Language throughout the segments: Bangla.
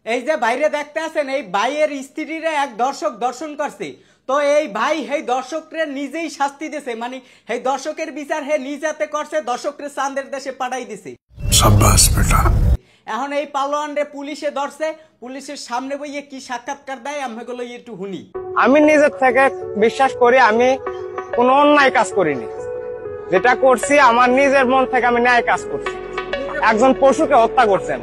এই যে বাইরে দেখতে আছেন, এই ভাইয়ের স্ত্রীরে এক দর্শক দর্শন করছে। তো এই ভাই এই দর্শকরে নিজেই শাস্তি দিছে, মানে এই দর্শকের বিচার হে নিজেতে করছে, দর্শকরে চাঁদের দেশে পাঠাই দিছে। শাবাশ বেটা। এখন এই পালোয়ান রে পুলিশে ধরছে, পুলিশের সামনে বইয়ে কি সাক্ষাৎকার দেয় আমি গুলো একটু শুনি। আমি নিজের থেকে বিশ্বাস করি আমি কোনো অন্যায় কাজ করিনি, যেটা করছি আমার নিজের মন থেকে আমি ন্যায় কাজ করছি। একজন পশুকে হত্যা করছেন,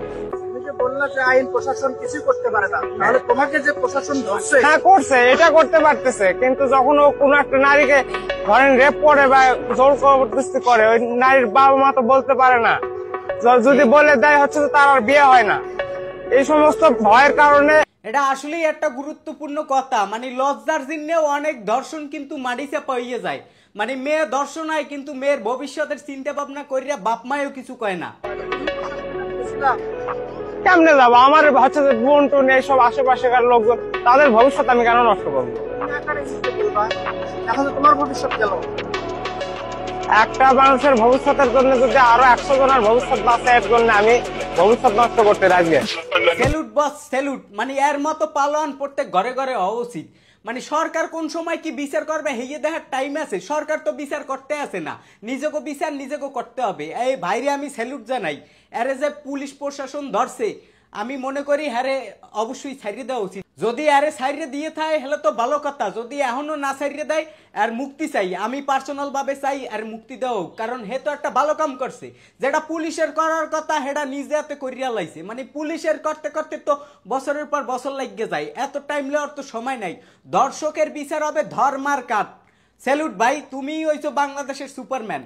আইন প্রশাসন কিছু করতে পারে না, তাহলে তোমাকে যে প্রশাসন ধরছে, হ্যাঁ করছে, এটা করতে পারতেছে, কিন্তু যখন ও কোনো একটা নারীকে ধরেন রেপ করে বা জোর জবরদস্তি করে, ওই নারীর বাবা মা তো বলতে পারে না, যদি বলে দেয় হচ্ছে তার আর বিয়ে হয় না। এই সমস্ত ভয়ের কারণে এটা আসলেই একটা গুরুত্বপূর্ণ কথা, মানে লজ্জার জন্যেও অনেক দর্শন কিন্তু মাটি চাপা হইয়ে যায়। মানে মেয়ে দর্শন হয় কিন্তু মেয়ের ভবিষ্যতের চিন্তা ভাবনা করিয়া বাপ মায়ও কিছু কয় না। কেমনে যাবো? আমার হচ্ছে যে বোন টোন এইসব আশেপাশেকার লোকজন, তাদের ভবিষ্যৎ আমি কেন নষ্ট করবো? এখন তোমার ভবিষ্যৎ গেল। একটা মানুষের ভবিষ্যতের জন্য যদি আরো 100 জনের ভবিষ্যৎ বাঁচে, এর জন্য আমি ভবিষ্যৎ নষ্ট করতে রাজি আছি। স্যালুট বস স্যালুট, মানে এর মতো পালোয়ান প্রত্যেক ঘরে ঘরে হওয়া উচিত। মানে সরকার কোন সময় কি বিচার করবে হেয়ে দেখার টাইম আছে? সরকার তো বিচার করতে আসে না, নিজেকে বিচার নিজেকে করতে হবে। এই ভাইরে আমি স্যালুট জানাই। আরে যে পুলিশ প্রশাসন ধরছে, আমি মনে করি হ্যারে অবশ্যই ছাড়িয়ে দেওয়া উচিত। যদি আরে ছাড়িয়ে দিয়ে থাকে হলে তো ভালো কথা, যদি এখনো না ছাড়িয়ে দেয় আর মুক্তি চাই, আমি পার্সোনাল ভাবে চাই আর মুক্তি দেও, কারণ হে তো একটা ভালো কাম করছে। যেটা পুলিশের করার কথা সেটা নিজে হাতে করিয়া লাইছে। মানে পুলিশের করতে করতে তো বছরের পর বছর লাগিয়ে যায়, এত টাইম লেওয়ার তো সময় নাই। দর্শকের বিচার হবে ধর্মার কাট। স্যালুট ভাই, তুমি হইছো বাংলাদেশের সুপারম্যান।